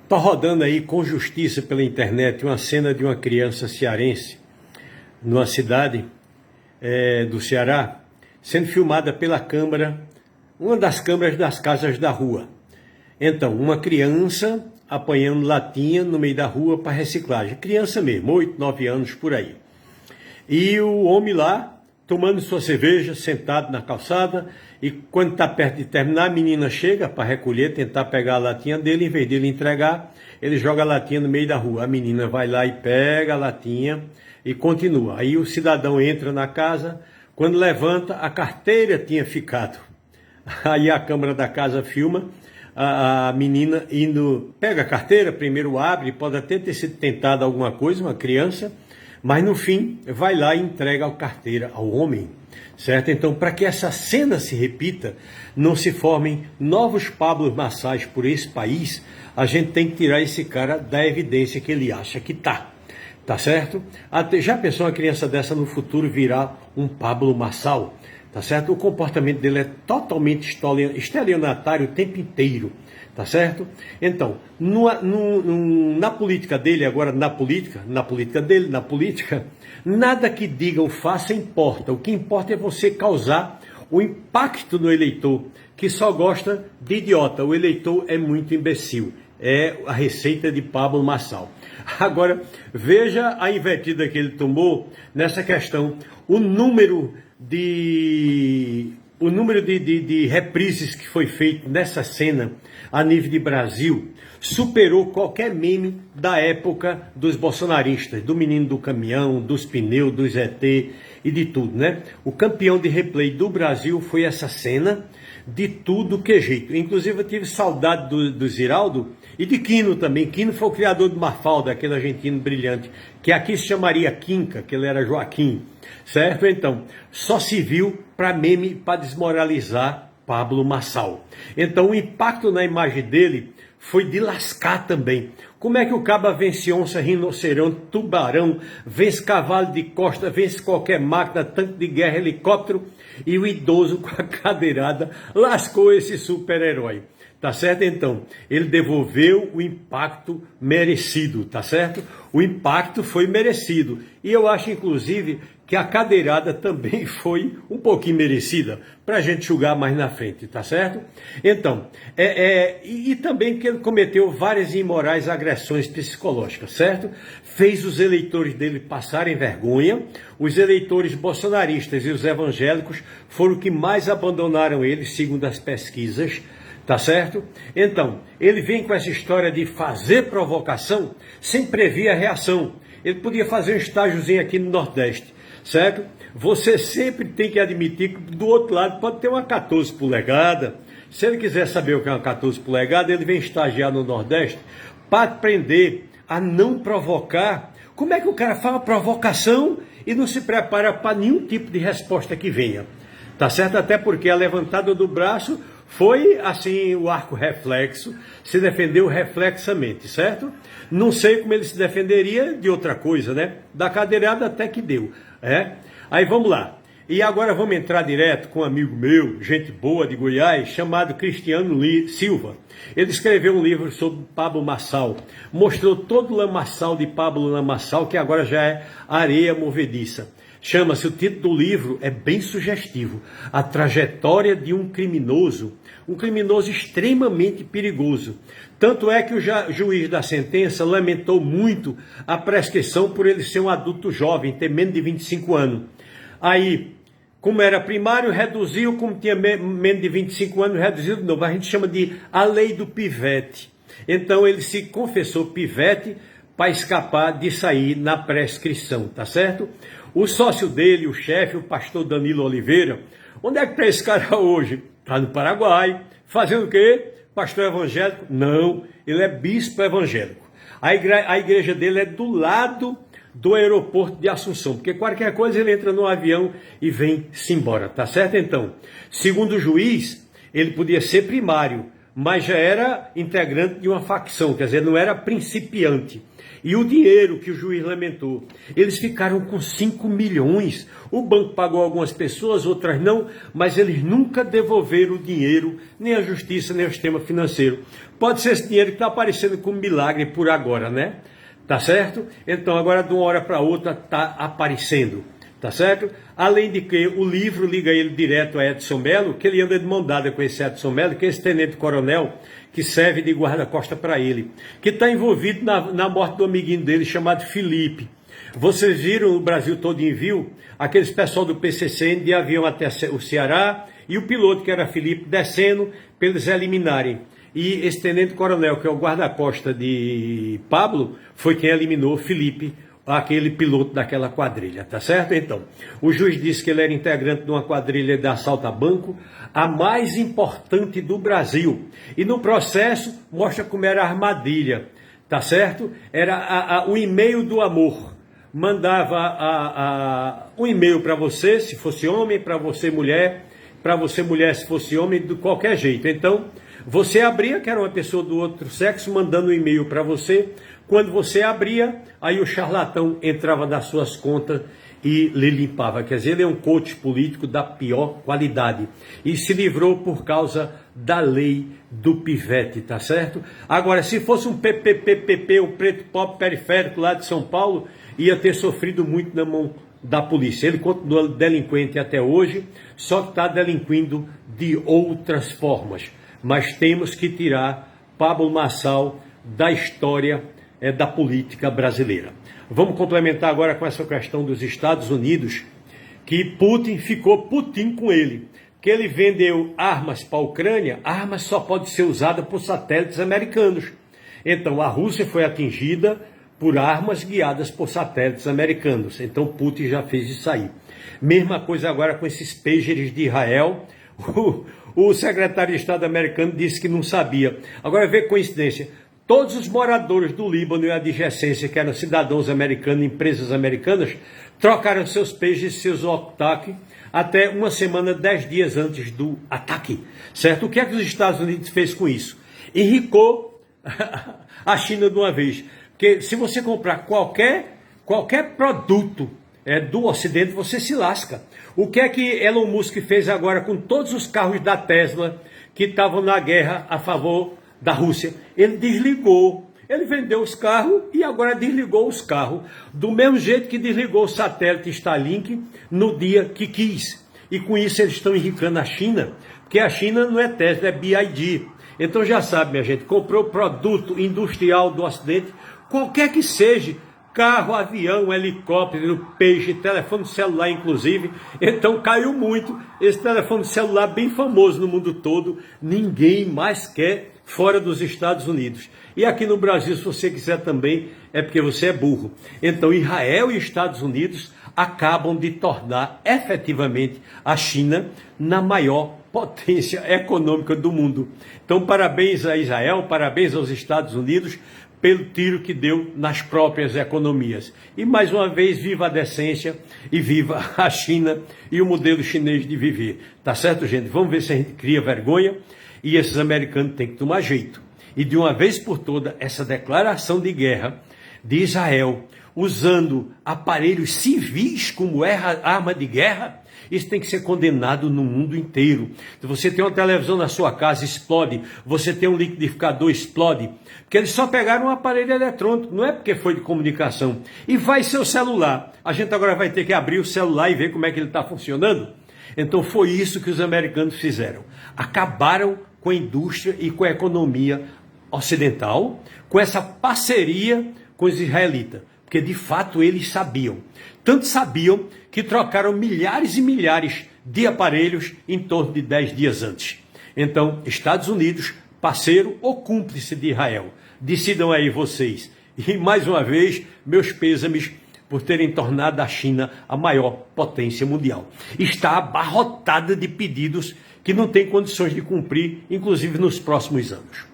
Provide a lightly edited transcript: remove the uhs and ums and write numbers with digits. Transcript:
Tá rodando aí com justiça pela internet uma cena de uma criança cearense numa cidade do Ceará, sendo filmada pela câmera, uma das câmeras das casas da rua. Então, uma criança apanhando latinha no meio da rua para reciclagem. Criança mesmo, 8, 9 anos por aí. E o homem lá, tomando sua cerveja, sentado na calçada, e quando está perto de terminar, a menina chega para recolher, tentar pegar a latinha dele, em vez dele entregar, ele joga a latinha no meio da rua. A menina vai lá e pega a latinha e continua. Aí o cidadão entra na casa, quando levanta, a carteira tinha ficado. Aí a câmera da casa filma a menina indo, pega a carteira, primeiro abre, pode até ter sido tentada alguma coisa, uma criança, mas no fim vai lá e entrega a carteira ao homem, certo? Então, para que essa cena se repita, não se formem novos Pablos Marçais por esse país, a gente tem que tirar esse cara da evidência que ele acha que tá certo? Já pensou uma criança dessa no futuro virar um Pablo Marçal? Tá certo? O comportamento dele é totalmente estelionatário o tempo inteiro, tá certo? Então, na política dele, agora na política dele, na política, nada que digam faça importa. O que importa é você causar o impacto no eleitor, que só gosta de idiota. O eleitor é muito imbecil. É a receita de Pablo Marçal. Agora, veja a invertida que ele tomou nessa questão. O número de reprises que foi feito nessa cena a nível de Brasil superou qualquer meme da época dos bolsonaristas, do menino do caminhão, dos pneus, dos ET e de tudo, né? O campeão de replay do Brasil foi essa cena de tudo que é jeito. Inclusive eu tive saudade do Ziraldo e de Quino também. Quino foi o criador do Mafalda, aquele argentino brilhante, que aqui se chamaria Quinca, que ele era Joaquim, certo? Então, só se viu para meme, para desmoralizar Pablo Marçal. Então, o impacto na imagem dele foi de lascar também. Como é que o caba vence onça, rinoceronte, tubarão, vence cavalo de costa, vence qualquer máquina, tanque de guerra, helicóptero, e o idoso com a cadeirada lascou esse super-herói. Tá certo? Então, ele devolveu o impacto merecido, tá certo? O impacto foi merecido. E eu acho, inclusive, que a cadeirada também foi um pouquinho merecida, para a gente julgar mais na frente, tá certo? Então, e também que ele cometeu várias imorais agressões psicológicas, certo? Fez os eleitores dele passarem vergonha. Os eleitores bolsonaristas e os evangélicos foram os que mais abandonaram ele, segundo as pesquisas. Tá certo? Então, ele vem com essa história de fazer provocação sem prever a reação. Ele podia fazer um estágiozinho aqui no Nordeste, certo? Você sempre tem que admitir que do outro lado pode ter uma 14 polegada. Se ele quiser saber o que é uma 14 polegada, ele vem estagiar no Nordeste para aprender a não provocar. Como é que o cara faz uma provocação e não se prepara para nenhum tipo de resposta que venha? Tá certo? Até porque a levantada do braço foi assim, o arco reflexo, se defendeu reflexamente, certo? Não sei como ele se defenderia de outra coisa, né? Da cadeirada até que deu, Aí vamos lá. E agora vamos entrar direto com um amigo meu, gente boa de Goiás, chamado Cristiano Silva. Ele escreveu um livro sobre Pablo Marçal, mostrou todo o lamaçal de Pablo Marçal, que agora já é areia movediça. Chama-se, o título do livro é bem sugestivo, A Trajetória de um Criminoso extremamente perigoso. Tanto é que o juiz da sentença lamentou muito a prescrição por ele ser um adulto jovem, ter menos de 25 anos. Aí, como era primário, reduziu, como tinha menos de 25 anos, reduziu de novo. A gente chama de a lei do pivete. Então ele se confessou pivete para escapar de sair na prescrição, tá certo? O sócio dele, o chefe, o pastor Danilo Oliveira, onde é que está esse cara hoje? Está no Paraguai. Fazendo o quê? Pastor evangélico? Não, ele é bispo evangélico. A igreja dele é do lado do aeroporto de Assunção, porque qualquer coisa ele entra no avião e vem-se embora, tá certo? Então, segundo o juiz, ele podia ser primário, mas já era integrante de uma facção, quer dizer, não era principiante. E o dinheiro que o juiz lamentou, eles ficaram com 5 milhões. O banco pagou algumas pessoas, outras não, mas eles nunca devolveram o dinheiro, nem a justiça, nem o sistema financeiro. Pode ser esse dinheiro que está aparecendo como milagre por agora, né? Tá certo? Então agora de uma hora para outra está aparecendo. Tá certo? Além de que o livro liga ele direto a Edson Mello, que ele anda de mão dada com esse Edson Mello, que é esse tenente-coronel que serve de guarda-costa para ele, que está envolvido na morte do amiguinho dele chamado Felipe. Vocês viram o Brasil todo em viu aqueles pessoal do PCC indo de avião até o Ceará e o piloto, que era Felipe, descendo para eles eliminarem. E esse tenente-coronel, que é o guarda-costa de Pablo, foi quem eliminou Felipe, aquele piloto daquela quadrilha, tá certo? Então, o juiz disse que ele era integrante de uma quadrilha de assalto a banco, a mais importante do Brasil. E no processo mostra como era a armadilha, tá certo? Era o e-mail do amor. Mandava um e-mail para você, se fosse homem, para você mulher se fosse homem, de qualquer jeito. Então, você abria, que era uma pessoa do outro sexo, mandando um e-mail para você. Quando você abria, aí o charlatão entrava nas suas contas e lhe limpava. Quer dizer, ele é um coach político da pior qualidade. E se livrou por causa da lei do pivete, tá certo? Agora, se fosse um PPPP, o preto pobre periférico lá de São Paulo, ia ter sofrido muito na mão da polícia. Ele continua delinquente até hoje, só que está delinquindo de outras formas. Mas temos que tirar Pablo Marçal da história da política brasileira. Vamos complementar agora com essa questão dos Estados Unidos, que Putin ficou Putin com ele, que ele vendeu armas para a Ucrânia. Armas só pode ser usada por satélites americanos. Então a Rússia foi atingida por armas guiadas por satélites americanos. Então Putin já fez isso aí. Mesma coisa agora com esses pagers de Israel. O secretário de Estado americano disse que não sabia. Agora vê coincidência. Todos os moradores do Líbano e adjacência, que eram cidadãos americanos, empresas americanas, trocaram seus pagers, seus walkie-talkie, até uma semana, 10 dias antes do ataque. Certo? O que é que os Estados Unidos fez com isso? Enricou a China de uma vez. Porque se você comprar qualquer produto do Ocidente, você se lasca. O que é que Elon Musk fez agora com todos os carros da Tesla que estavam na guerra a favor da Rússia? Ele desligou, ele vendeu os carros e agora desligou os carros, do mesmo jeito que desligou o satélite Starlink no dia que quis. E com isso eles estão enricando a China, porque a China não é Tesla, é BYD. Então já sabe, minha gente, comprou produto industrial do Ocidente, qualquer que seja, carro, avião, helicóptero, peixe, telefone celular inclusive. Então caiu muito esse telefone celular bem famoso no mundo todo, ninguém mais quer fora dos Estados Unidos. E aqui no Brasil, se você quiser também, é porque você é burro. Então Israel e Estados Unidos acabam de tornar efetivamente a China na maior potência econômica do mundo. Então parabéns a Israel, parabéns aos Estados Unidos pelo tiro que deu nas próprias economias. E mais uma vez, viva a decência e viva a China e o modelo chinês de viver. Tá certo, gente? Vamos ver se a gente cria vergonha e esses americanos têm que tomar jeito. E de uma vez por todas, essa declaração de guerra de Israel, usando aparelhos civis como arma de guerra, isso tem que ser condenado no mundo inteiro. Se você tem uma televisão na sua casa, explode. Você tem um liquidificador, explode. Porque eles só pegaram um aparelho eletrônico, não é porque foi de comunicação. E vai ser o celular. A gente agora vai ter que abrir o celular e ver como é que ele está funcionando. Então foi isso que os americanos fizeram. Acabaram com a indústria e com a economia ocidental, com essa parceria com os israelitas. Porque de fato eles sabiam. Tanto sabiam que trocaram milhares e milhares de aparelhos em torno de 10 dias antes. Então, Estados Unidos, parceiro ou cúmplice de Israel? Decidam aí vocês. E mais uma vez, meus pêsames por terem tornado a China a maior potência mundial. Está abarrotada de pedidos que não tem condições de cumprir, inclusive nos próximos anos.